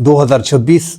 2026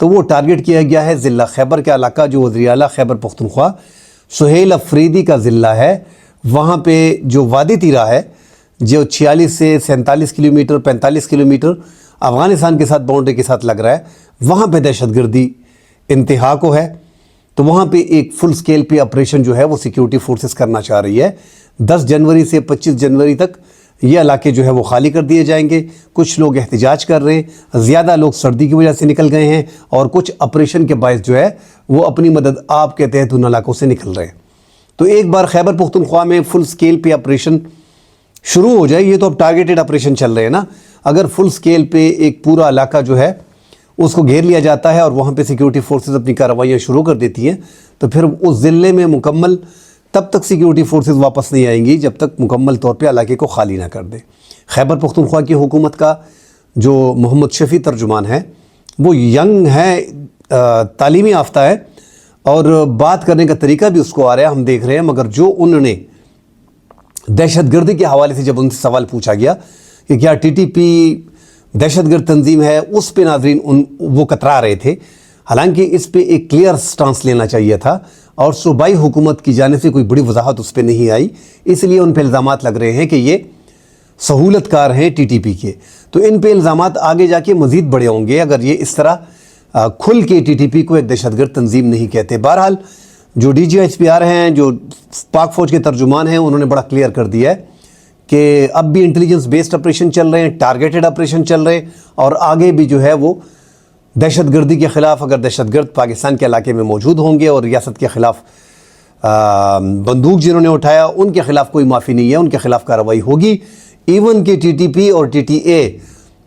تو وہ ٹارگٹ کیا گیا ہے ضلع خیبر کا علاقہ، جو وزیر اعلیٰ خیبر پختونخوا سہیل افریدی کا ضلع ہے، وہاں پہ جو وادی تیرا ہے جو 46 سے 47 کلومیٹر 45 کلومیٹر افغانستان کے ساتھ باؤنڈری کے ساتھ لگ رہا ہے، وہاں پہ دہشت گردی انتہا کو ہے۔ تو وہاں پہ ایک فل سکیل پہ آپریشن جو ہے وہ سیکیورٹی فورسز کرنا چاہ رہی ہے۔ 10 جنوری سے 25 جنوری تک یہ علاقے جو ہے وہ خالی کر دیے جائیں گے۔ کچھ لوگ احتجاج کر رہے ہیں، زیادہ لوگ سردی کی وجہ سے نکل گئے ہیں، اور کچھ آپریشن کے باعث جو ہے وہ اپنی مدد آپ کے تحت ان علاقوں سے نکل رہے ہیں۔ تو ایک بار خیبر پختونخوا میں فل سکیل پہ آپریشن شروع ہو جائے، یہ تو اب ٹارگیٹڈ آپریشن چل رہے ہیں نا، اگر فل سکیل پہ ایک پورا علاقہ جو ہے اس کو گھیر لیا جاتا ہے اور وہاں پہ سیکیورٹی فورسز اپنی کارروائیاں شروع کر دیتی ہیں، تو پھر اس ضلع میں مکمل تب تک سیکیورٹی فورسز واپس نہیں آئیں گی جب تک مکمل طور پہ علاقے کو خالی نہ کر دے۔ خیبر پختونخوا کی حکومت کا جو محمد شفیع ترجمان ہے وہ ینگ ہے، تعلیمی یافتہ ہے، اور بات کرنے کا طریقہ بھی اس کو آ رہا ہے، ہم دیکھ رہے ہیں۔ مگر جو انہوں نے دہشت گردی کے حوالے سے جب ان سے سوال پوچھا گیا کہ کیا ٹی ٹی پی دہشت گرد تنظیم ہے، اس پہ ناظرین وہ کترا رہے تھے۔ حالانکہ اس پہ ایک کلیئر سٹانس لینا چاہیے تھا، اور صوبائی حکومت کی جانب سے کوئی بڑی وضاحت اس پہ نہیں آئی، اس لیے ان پہ الزامات لگ رہے ہیں کہ یہ سہولت کار ہیں ٹی ٹی پی کے۔ تو ان پہ الزامات آگے جا کے مزید بڑے ہوں گے اگر یہ اس طرح کھل کے ٹی ٹی پی کو ایک دہشت گرد تنظیم نہیں کہتے۔ بہرحال جو D G H P R ہیں، جو پاک فوج کے ترجمان ہیں، انہوں نے بڑا کلیئر کر دیا ہے کہ اب بھی انٹیلیجنس بیسڈ آپریشن چل رہے ہیں، ٹارگیٹڈ آپریشن چل رہے ہیں، اور آگے بھی جو ہے وہ دہشت گردی کے خلاف اگر دہشت گرد پاکستان کے علاقے میں موجود ہوں گے اور ریاست کے خلاف بندوق جنہوں نے اٹھایا ان کے خلاف کوئی معافی نہیں ہے، ان کے خلاف کارروائی ہوگی۔ ایون کہ ٹی ٹی پی اور ٹی ٹی اے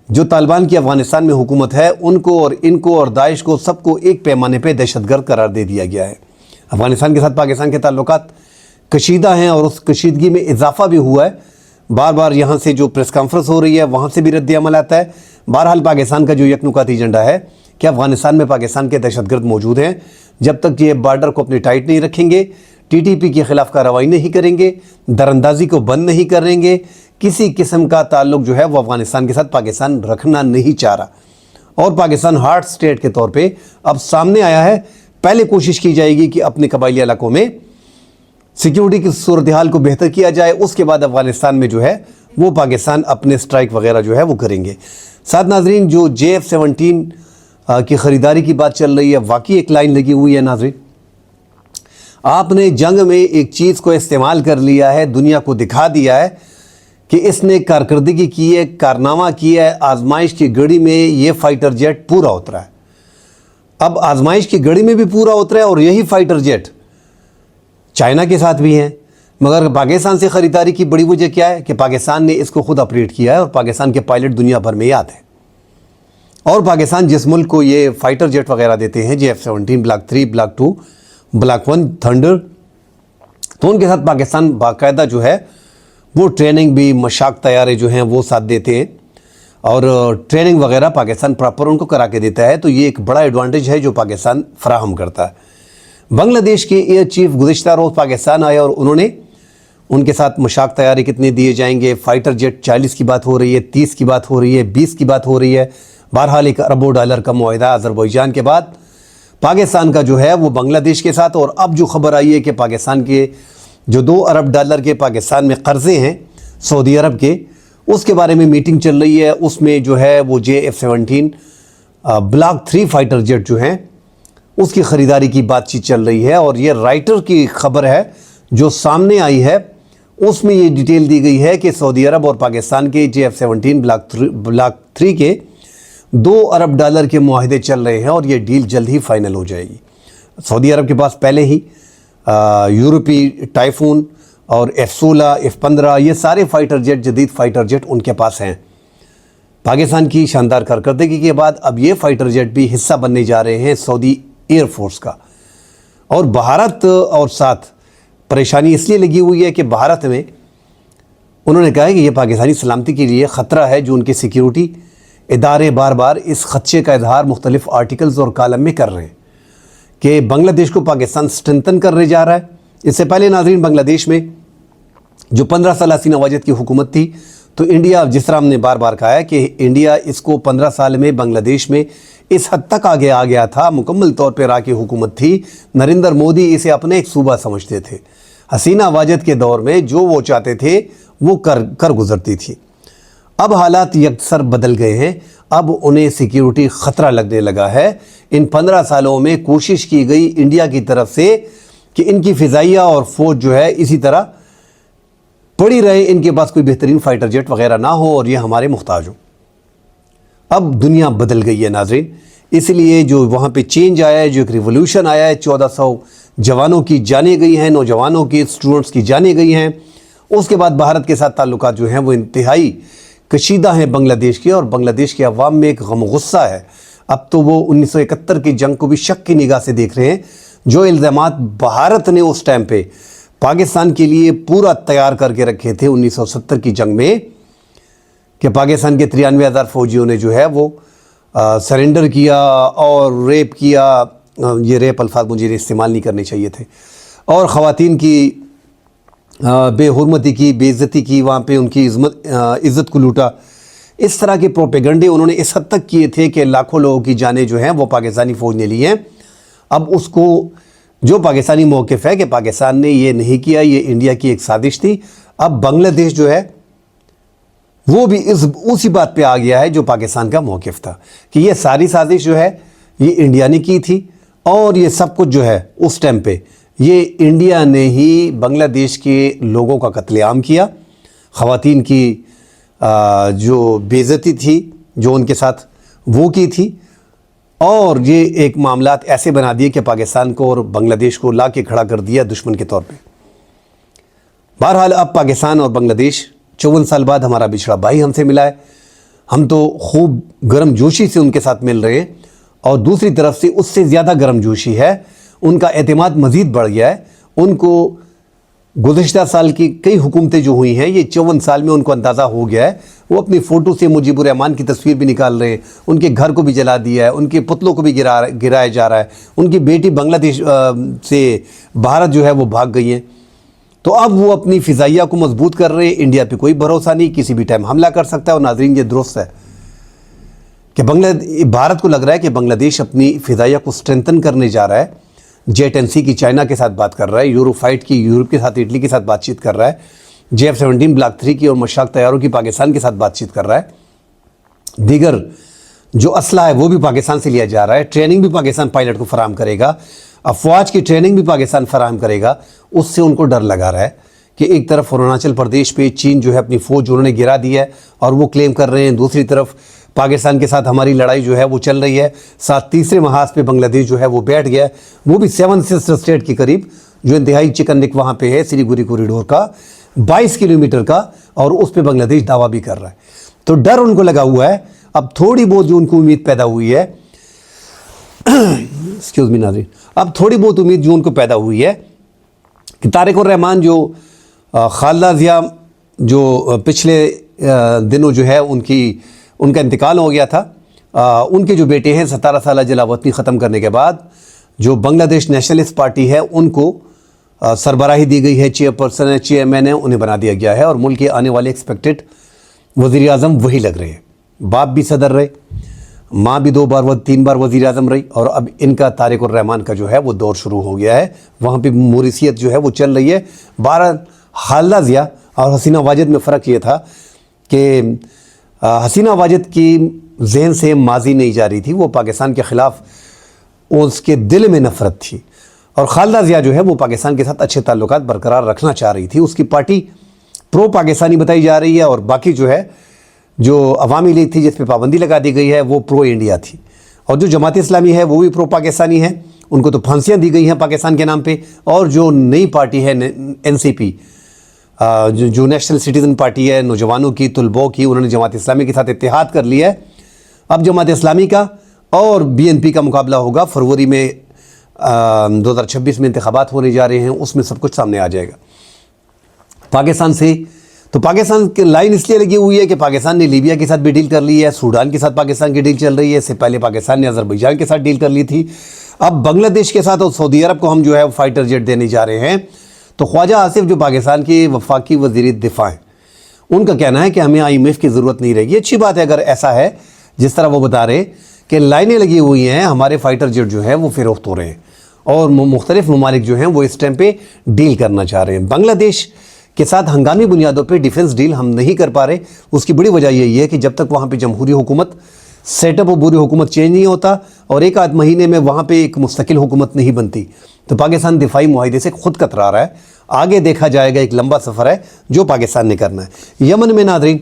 جو طالبان کی افغانستان میں حکومت ہے، ان کو اور داعش کو سب کو ایک پیمانے پہ دہشت گرد قرار دے دیا گیا ہے۔ افغانستان کے ساتھ پاکستان کے تعلقات کشیدہ ہیں، اور اس کشیدگی میں اضافہ بھی ہوا ہے۔ بار بار یہاں سے جو پریس کانفرنس ہو رہی ہے وہاں سے بھی رد عمل آتا ہے۔ بہرحال پاکستان کا جو یک نکاتی ایجنڈا ہے کہ افغانستان میں پاکستان کے دہشت گرد موجود ہیں، جب تک یہ بارڈر کو اپنی ٹائٹ نہیں رکھیں گے، ٹی ٹی پی کے خلاف کارروائی نہیں کریں گے، دراندازی کو بند نہیں کریں گے، کسی قسم کا تعلق جو ہے وہ افغانستان کے ساتھ پاکستان رکھنا نہیں چاہ رہا۔ اور پاکستان ہارڈ سٹیٹ کے طور پہ اب سامنے آیا ہے۔ پہلے کوشش کی جائے گی کہ اپنے قبائلی علاقوں میں سیکیورٹی کی صورتحال کو بہتر کیا جائے، اس کے بعد افغانستان میں جو ہے وہ پاکستان اپنے سٹرائک وغیرہ جو ہے وہ کریں گے۔ ساتھ ناظرین، جو JF-17 کی خریداری کی بات چل رہی ہے، واقعی ایک لائن لگی ہوئی ہے ناظرین۔ آپ نے جنگ میں ایک چیز کو استعمال کر لیا ہے، دنیا کو دکھا دیا ہے کہ اس نے کارکردگی کی ہے، کارنامہ کیا ہے، آزمائش کی گھڑی میں یہ فائٹر جیٹ پورا اترا ہے۔ اب آزمائش کی گھڑی میں بھی پورا اترا ہے، اور یہی فائٹر جیٹ چائنا کے ساتھ بھی ہیں۔ مگر پاکستان سے خریداری کی بڑی وجہ کیا ہے کہ پاکستان نے اس کو خود آپریٹ کیا ہے، اور پاکستان کے پائلٹ دنیا بھر میں یاد ہیں۔ اور پاکستان جس ملک کو یہ فائٹر جیٹ وغیرہ دیتے ہیں، JF-17 block 3 block 2 block 1 thunder, تو ان کے ساتھ پاکستان باقاعدہ جو ہے وہ ٹریننگ بھی، مشاق طیارے جو ہیں وہ ساتھ دیتے ہیں، اور ٹریننگ وغیرہ پاکستان پراپر ان کو کرا کے دیتا ہے۔ تو یہ ایک بڑا ایڈوانٹیج ہے جو پاکستان فراہم کرتا ہے۔ بنگلہ دیش کے ایئر چیف گزشتہ روز پاکستان آئے، اور انہوں نے ان کے ساتھ مشاق طیارے کتنے دیے جائیں گے، فائٹر جیٹ 40 کی بات ہو رہی ہے، 30 کی بات ہو رہی ہے، 20 کی بات ہو رہی ہے۔ بہرحال $1 ارب کا معاہدہ آذربائیجان کے بعد پاکستان کا جو ہے وہ بنگلہ دیش کے ساتھ، اور اب جو خبر آئی ہے کہ پاکستان کے جو $2 ارب کے پاکستان میں قرضے ہیں سعودی عرب کے، اس کے بارے میں میٹنگ چل رہی ہے۔ اس میں جو ہے وہ JF-17 بلاک 3 فائٹر جیٹ جو ہیں اس کی خریداری کی بات چیت چل رہی ہے، اور یہ رائٹر کی خبر ہے جو سامنے آئی ہے، اس میں یہ ڈیٹیل دی گئی ہے کہ سعودی عرب اور پاکستان کے JF-17 بلاک 3 کے $2 ارب کے معاہدے چل رہے ہیں، اور یہ ڈیل جلد ہی فائنل ہو جائے گی۔ سعودی عرب کے پاس پہلے ہی یورپی ٹائفون اور F-16 F-15 یہ سارے فائٹر جیٹ، جدید فائٹر جیٹ ان کے پاس ہیں۔ پاکستان کی شاندار کارکردگی کے بعد اب یہ فائٹر جیٹ بھی حصہ بننے جا رہے ہیں سعودی ایئر فورس کا۔ اور بھارت اور ساتھ پریشانی اس لیے لگی ہوئی ہے کہ بھارت میں انہوں نے کہا ہے کہ یہ پاکستانی سلامتی کے لیے خطرہ ہے، جو ان کے سیکیورٹی ادارے بار بار اس خدشے کا اظہار مختلف آرٹیکلز اور کالم میں کر رہے ہیں کہ بنگلہ دیش کو پاکستان سٹرنتن کرنے جا رہا ہے۔ اس سے پہلے ناظرین، بنگلہ دیش میں جو 15 سال حسین واجد کی حکومت تھی، تو انڈیا، جس طرح ہم نے بار بار کہا ہے کہ انڈیا اس کو 15 سال میں بنگلہ دیش میں اس حد تک آگے آ گیا تھا، مکمل طور پہ راہ کی حکومت تھی. نریندر مودی اسے اپنے ایک صوبہ سمجھتے تھے. حسینہ واجد کے دور میں جو وہ چاہتے تھے وہ کر گزرتی تھی. اب حالات یکسر بدل گئے ہیں. اب انہیں سیکیورٹی خطرہ لگنے لگا ہے. ان 15 سالوں میں کوشش کی گئی انڈیا کی طرف سے کہ ان کی فضائیہ اور فوج جو ہے اسی طرح پڑی رہے، ان کے پاس کوئی بہترین فائٹر جیٹ وغیرہ نہ ہو اور یہ ہمارے محتاج ہوں. اب دنیا بدل گئی ہے ناظرین، اس لیے جو وہاں پہ چینج آیا ہے، جو ایک ریولوشن آیا ہے، 1400 جوانوں کی جانیں گئی ہیں، نوجوانوں کی، اسٹوڈنٹس کی جانیں گئی ہیں. اس کے بعد بھارت کے ساتھ تعلقات جو ہیں وہ انتہائی کشیدہ ہیں بنگلہ دیش کے، اور بنگلہ دیش کے عوام میں ایک غم و غصہ ہے. اب تو وہ 1971 کی جنگ کو بھی شک کی نگاہ سے دیکھ رہے ہیں. جو الزامات بھارت نے اس ٹائم پہ پاکستان کے لیے پورا تیار کر کے رکھے تھے 1970 کی جنگ میں، کہ پاکستان کے 93,000 فوجیوں نے جو ہے وہ سرنڈر کیا اور ریپ کیا. یہ ریپ الفاظ مجھے استعمال نہیں کرنے چاہیے تھے، اور خواتین کی بے حرمتی کی، بے عزتی کی، وہاں پہ ان کی عزت کو لوٹا. اس طرح کے پروپیگنڈے انہوں نے اس حد تک کیے تھے کہ لاکھوں لوگوں کی جانیں جو ہیں وہ پاکستانی فوج نے لی ہیں. اب اس کو جو پاکستانی موقف ہے کہ پاکستان نے یہ نہیں کیا، یہ انڈیا کی ایک سازش تھی. اب بنگلہ دیش جو ہے وہ بھی اسی بات پہ آ گیا ہے جو پاکستان کا موقف تھا، کہ یہ ساری سازش جو ہے یہ انڈیا نے کی تھی، اور یہ سب کچھ جو ہے اس ٹائم پہ یہ انڈیا نے ہی بنگلہ دیش کے لوگوں کا قتل عام کیا. خواتین کی جو بے عزتی تھی جو ان کے ساتھ وہ کی تھی، اور یہ ایک معاملات ایسے بنا دیے کہ پاکستان کو اور بنگلہ دیش کو لا کے کھڑا کر دیا دشمن کے طور پہ. بہرحال اب پاکستان اور بنگلہ دیش 54 سال بعد ہمارا بچھڑا بھائی ہم سے ملا ہے. ہم تو خوب گرم جوشی سے ان کے ساتھ مل رہے ہیں، اور دوسری طرف سے اس سے زیادہ گرم جوشی ہے، ان کا اعتماد مزید بڑھ گیا ہے. ان کو گزشتہ سال کی کئی حکومتیں جو ہوئی ہیں، یہ 54 سال میں ان کو اندازہ ہو گیا ہے. وہ اپنی فوٹو سے مجیب الرحمان کی تصویر بھی نکال رہے ہیں، ان کے گھر کو بھی جلا دیا ہے، ان کے پتلوں کو بھی گرایا جا رہا ہے. ان کی بیٹی بنگلہ دیش سے بھارت جو ہے وہ بھاگ گئی ہیں. تو اب وہ اپنی فضائیہ کو مضبوط کر رہے ہیں. انڈیا پہ کوئی بھروسہ نہیں، کسی بھی ٹائم حملہ کر سکتا ہے. اور ناظرین یہ درست ہے کہ بھارت کو لگ رہا ہے کہ بنگلہ دیش اپنی فضائیہ کو سٹرینتھن کرنے جا رہا ہے. جیٹ این سی کی چائنا کے ساتھ بات کر رہا ہے، یورو فائٹ کی یورپ کے ساتھ، اٹلی کے ساتھ بات چیت کر رہا ہے، JF-17 بلاک 3 کی اور مشاق طیاروں کی پاکستان کے ساتھ بات چیت کر رہا ہے. دیگر جو اسلحہ ہے وہ بھی پاکستان سے لیا جا رہا ہے. ٹریننگ بھی پاکستان پائلٹ کو فراہم کرے گا، افواج کی ٹریننگ بھی پاکستان فراہم کرے گا. اس سے ان کو ڈر لگا رہا ہے کہ ایک طرف اروناچل پردیش پہ چین جو ہے اپنی فوج انہوں نے گرا دی ہے اور وہ کلیم کر رہے ہیں، دوسری طرف پاکستان کے ساتھ ہماری لڑائی جو ہے وہ چل رہی ہے. ساتھ تیسرے محاذ پہ بنگلہ دیش جو ہے وہ بیٹھ گیا ہے، وہ بھی 7 سسٹر اسٹیٹ کے قریب، جو انتہائی چکن نک وہاں پہ ہے، سلیگوری کوریڈور کا 22 کلومیٹر کا، اور اس پہ بنگلہ دیش دعویٰ بھی کر رہا ہے. تو ڈر ان کو لگا ہوا ہے. اب تھوڑی بہت جو ان کو امید پیدا ہوئی ہے ایکسکیوز می ناظرین، اب تھوڑی بہت امید جو ان کو پیدا ہوئی ہے کہ طارق الرحمان جو خالدہ ضیاء جو پچھلے دنوں جو ہے ان کا انتقال ہو گیا تھا، ان کے جو بیٹے ہیں 17 سالہ جلا وطنی ختم کرنے کے بعد جو بنگلہ دیش نیشنلسٹ پارٹی ہے ان کو سربراہی دی گئی ہے، چیئرپرسن ہے، چیئرمین ہے، انہیں بنا دیا گیا ہے. اور ملک کے آنے والے ایکسپیکٹڈ وزیر اعظم وہی لگ رہے ہیں. باپ بھی صدر رہے، ماں بھی 3 بار وزیر اعظم رہی، اور اب ان کا طارق الرحمان کا جو ہے وہ دور شروع ہو گیا ہے. وہاں پہ موریثیت جو ہے وہ چل رہی ہے. خالدہ ضیاء اور حسینہ واجد میں فرق یہ تھا کہ حسینہ واجد کی ذہن سے ماضی نہیں جا رہی تھی، وہ پاکستان کے خلاف اس کے دل میں نفرت تھی، اور خالدہ ضیاء جو ہے وہ پاکستان کے ساتھ اچھے تعلقات برقرار رکھنا چاہ رہی تھی. اس کی پارٹی پرو پاکستانی بتائی جا رہی ہے، اور باقی جو ہے جو عوامی لیگ تھی جس پہ پابندی لگا دی گئی ہے وہ پرو انڈیا تھی. اور جو جماعت اسلامی ہے وہ بھی پرو پاکستانی ہے، ان کو تو پھانسیاں دی گئی ہیں پاکستان کے نام پہ. اور جو نئی پارٹی ہے NCP جو نیشنل سٹیزن پارٹی ہے، نوجوانوں کی، طلبوں کی، انہوں نے جماعت اسلامی کے ساتھ اتحاد کر لیا ہے. اب جماعت اسلامی کا اور BNP کا مقابلہ ہوگا فروری میں. 2026 میں انتخابات ہونے جا رہے ہیں، اس میں سب کچھ سامنے آ جائے گا. پاکستان سے تو پاکستان کی لائن اس لیے لگی ہوئی ہے کہ پاکستان نے لیبیا کے ساتھ بھی ڈیل کر لی ہے، سوڈان کے ساتھ پاکستان کی ڈیل چل رہی ہے، اس سے پہلے پاکستان نے آذربائیجان کے ساتھ ڈیل کر لی تھی. اب بنگلہ دیش کے ساتھ اور سعودی عرب کو ہم جو ہے فائٹر جیٹ دینے جا رہے ہیں. تو خواجہ آصف جو پاکستان کے وفاقی وزیر دفاع ہیں، ان کا کہنا ہے کہ ہمیں IMF کی ضرورت نہیں رہے گی۔ اچھی بات ہے اگر ایسا ہے جس طرح وہ بتا رہے کہ لائنیں لگی ہوئی ہیں، ہمارے فائٹر جیٹ جو ہیں وہ فروخت ہو رہے ہیں اور مختلف ممالک جو ہیں وہ اس ٹائم پہ ڈیل کرنا چاہ رہے ہیں۔ بنگلہ دیش کے ساتھ ہنگامی بنیادوں پہ ڈیفنس ڈیل ہم نہیں کر پا رہے، اس کی بڑی وجہ یہی ہے کہ جب تک وہاں پہ جمہوری حکومت سیٹ اپ و بوری حکومت چینج نہیں ہوتا اور ایک آدھ مہینے میں وہاں پہ ایک مستقل حکومت نہیں بنتی، تو پاکستان دفاعی معاہدے سے خود کترا رہا ہے۔ آگے دیکھا جائے گا، ایک لمبا سفر ہے جو پاکستان نے کرنا ہے۔ یمن میں ناظرین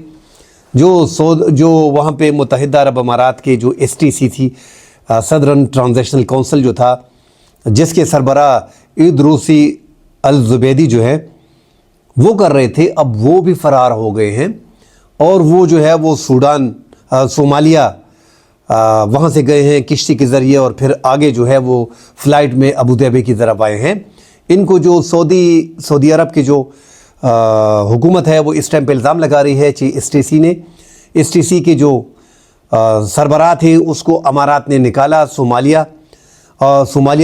جو وہاں پہ متحدہ عرب امارات کے جو STC تھی، صدرن ٹرانزیشنل کونسل جو تھا، جس کے سربراہ ادروسی الزبیدی جو ہے وہ کر رہے تھے، اب وہ بھی فرار ہو گئے ہیں اور وہ جو ہے وہ صومالیہ وہاں سے گئے ہیں کشتی کے ذریعے اور پھر آگے جو ہے وہ فلائٹ میں ابوظہبی کی طرف آئے ہیں۔ ان کو جو سعودی عرب کی جو حکومت ہے وہ اس ٹائم پہ الزام لگا رہی ہے کہ STC کے جو سربراہ تھے اس کو امارات نے نکالا صومالیہ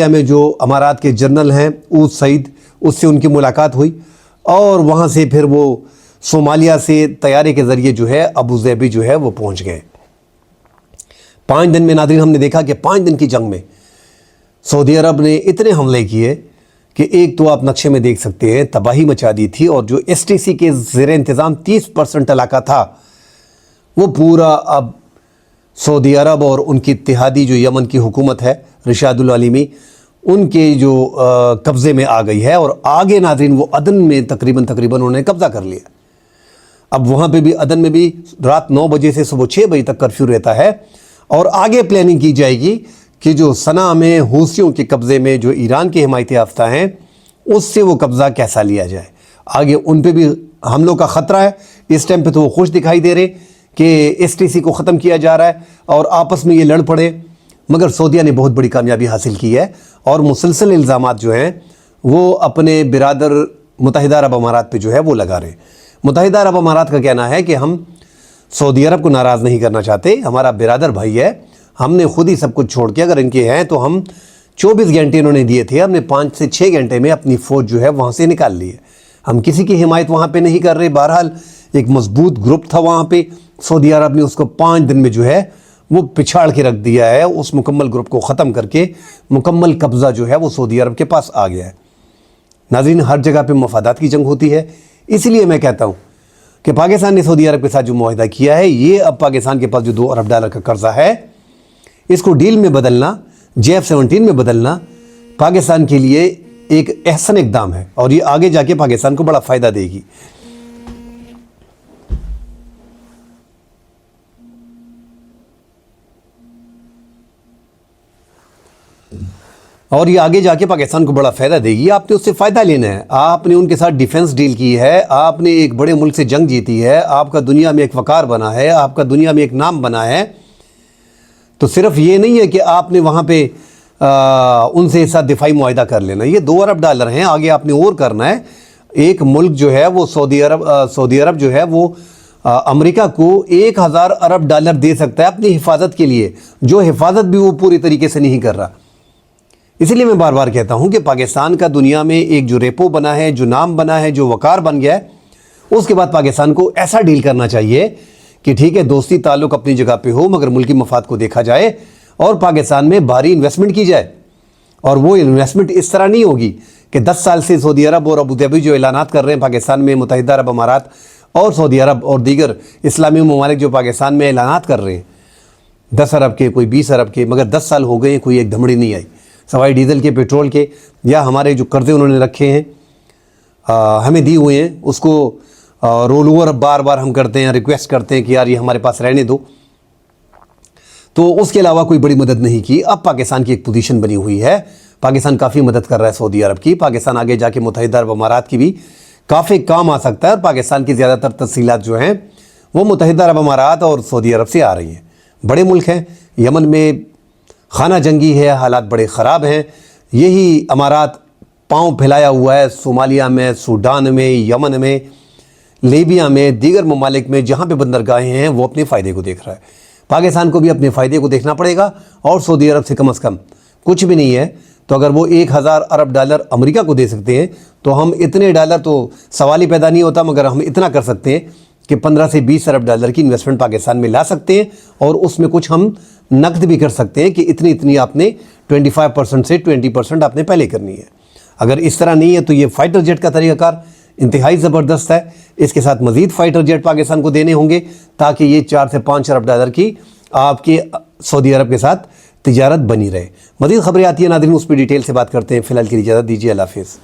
میں جو امارات کے جنرل ہیں اود سعید، اس سے ان کی ملاقات ہوئی اور وہاں سے پھر وہ صومالیہ سے طیارے کے ذریعے جو ہے ابوظہبی جو ہے وہ پہنچ گئے۔ 5 دن میں ناظرین ہم نے دیکھا کہ 5 دن کی جنگ میں سعودی عرب نے اتنے حملے کیے کہ ایک تو آپ نقشے میں دیکھ سکتے ہیں تباہی مچا دی تھی، اور جو STC کے زیر انتظام 30% علاقہ تھا وہ پورا اب سعودی عرب اور ان کی اتحادی جو یمن کی حکومت ہے رشاد العالمی ان کے جو قبضے میں آ گئی ہے، اور آگے ناظرین وہ عدن میں تقریباً انہوں نے قبضہ کر لیا۔ اب وہاں پہ بھی عدن میں بھی رات 9 بجے سے صبح 6 بجے تک کرفیو رہتا ہے، اور آگے پلاننگ کی جائے گی کہ جو صنعاء میں حوثیوں کے قبضے میں جو ایران کے حمایت یافتہ ہیں اس سے وہ قبضہ کیسا لیا جائے۔ آگے ان پہ بھی حملوں کا خطرہ ہے۔ اس ٹائم پہ تو وہ خوش دکھائی دے رہے کہ STC کو ختم کیا جا رہا ہے اور آپس میں یہ لڑ پڑے، مگر سعودیہ نے بہت بڑی کامیابی حاصل کی ہے اور مسلسل الزامات جو ہیں وہ اپنے برادر متحدہ عرب امارات پہ جو ہے وہ لگا رہے ہیں۔ متحدہ عرب امارات کا کہنا ہے کہ ہم سعودی عرب کو ناراض نہیں کرنا چاہتے، ہمارا برادر بھائی ہے، ہم نے خود ہی سب کچھ چھوڑ کے اگر ان کے ہیں تو ہم 24 گھنٹے انہوں نے دیے تھے، ہم نے 5 سے 6 گھنٹے میں اپنی فوج جو ہے وہاں سے نکال لی ہے، ہم کسی کی حمایت وہاں پہ نہیں کر رہے۔ بہرحال ایک مضبوط گروپ تھا وہاں پہ، سعودی عرب نے اس کو 5 دن میں جو ہے وہ پچھاڑ کے رکھ دیا ہے، اس مکمل گروپ کو ختم کر کے مکمل قبضہ جو ہے وہ سعودی عرب کے پاس آ گیا ہے۔ ناظرین ہر جگہ پہ مفادات کی جنگ ہوتی ہے، اس لیے میں کہتا ہوں کہ پاکستان نے سعودی عرب کے ساتھ جو معاہدہ کیا ہے، یہ اب پاکستان کے پاس جو $2 ارب کا قرضہ ہے اس کو ڈیل میں بدلنا، JF-17 میں بدلنا پاکستان کے لیے ایک احسن اقدام ہے اور یہ آگے جا کے پاکستان کو بڑا فائدہ دے گی۔ آپ نے اس سے فائدہ لینا ہے، آپ نے ان کے ساتھ ڈیفنس ڈیل کی ہے، آپ نے ایک بڑے ملک سے جنگ جیتی ہے، آپ کا دنیا میں ایک وقار بنا ہے، آپ کا دنیا میں ایک نام بنا ہے، تو صرف یہ نہیں ہے کہ آپ نے وہاں پہ ان سے ساتھ دفاعی معاہدہ کر لینا، یہ $2 ارب ہیں، آگے آپ نے اور کرنا ہے۔ ایک ملک جو ہے وہ سعودی عرب جو ہے وہ امریکہ کو $1000 ارب دے سکتا ہے اپنی حفاظت کے لیے، جو حفاظت بھی وہ پوری طریقے سے نہیں کر رہا۔ اسی لیے میں بار بار کہتا ہوں کہ پاکستان کا دنیا میں ایک جو ریپو بنا ہے، جو نام بنا ہے، جو وقار بن گیا ہے، اس کے بعد پاکستان کو ایسا ڈیل کرنا چاہیے کہ ٹھیک ہے دوستی تعلق اپنی جگہ پہ ہو مگر ملکی مفاد کو دیکھا جائے اور پاکستان میں بھاری انویسٹمنٹ کی جائے، اور وہ انویسٹمنٹ اس طرح نہیں ہوگی کہ 10 سال سے سعودی عرب اور ابوظہبی جو اعلانات کر رہے ہیں پاکستان میں، متحدہ عرب امارات اور سعودی عرب اور دیگر اسلامی ممالک جو پاکستان میں اعلانات کر رہے ہیں 10 ارب کے، کوئی 20 ارب کے، مگر 10 سال ہو گئے ہیں کوئی ایک دھمڑی نہیں آئی سوائے ڈیزل کے، پیٹرول کے، یا ہمارے جو قرضے انہوں نے رکھے ہیں ہمیں دی ہوئے ہیں اس کو رول اوور بار بار ہم کرتے ہیں، ریکویسٹ کرتے ہیں کہ یار یہ ہمارے پاس رہنے دو، تو اس کے علاوہ کوئی بڑی مدد نہیں کی۔ اب پاکستان کی ایک پوزیشن بنی ہوئی ہے، پاکستان کافی مدد کر رہا ہے سعودی عرب کی، پاکستان آگے جا کے متحدہ عرب امارات کی بھی کافی کام آ سکتا ہے، اور پاکستان کی زیادہ تر تفصیلات جو ہیں وہ متحدہ عرب امارات اور سعودی عرب سے آ رہی ہیں۔ بڑے ملک ہیں، یمن میں خانہ جنگی ہے، حالات بڑے خراب ہیں، یہی امارات پاؤں پھیلایا ہوا ہے صومالیہ میں، سوڈان میں، یمن میں، لیبیا میں، دیگر ممالک میں جہاں پہ بندرگاہیں ہیں وہ اپنے فائدے کو دیکھ رہا ہے۔ پاکستان کو بھی اپنے فائدے کو دیکھنا پڑے گا، اور سعودی عرب سے کم از کم کچھ بھی نہیں ہے تو اگر وہ $1000 ارب امریکہ کو دے سکتے ہیں تو ہم اتنے ڈالر تو سوال ہی پیدا نہیں ہوتا، مگر ہم اتنا کر سکتے ہیں کہ 15 سے 20 ارب ڈالر کی انویسٹمنٹ پاکستان میں لا سکتے ہیں اور اس میں کچھ ہم نقد بھی کر سکتے ہیں کہ اتنی آپ نے 25% سے 20% آپ نے پہلے کرنی ہے۔ اگر اس طرح نہیں ہے تو یہ فائٹر جیٹ کا طریقہ کار انتہائی زبردست ہے، اس کے ساتھ مزید فائٹر جیٹ پاکستان کو دینے ہوں گے تاکہ یہ 4 سے 5 ارب ڈالر کی آپ کے سعودی عرب کے ساتھ تجارت بنی رہے۔ مزید خبریں آتی ہیں ناظرین، اس پہ ڈیٹیل سے بات کرتے ہیں۔ فی الحال کے لیے اجازت دیجیے، اللہ حافظ۔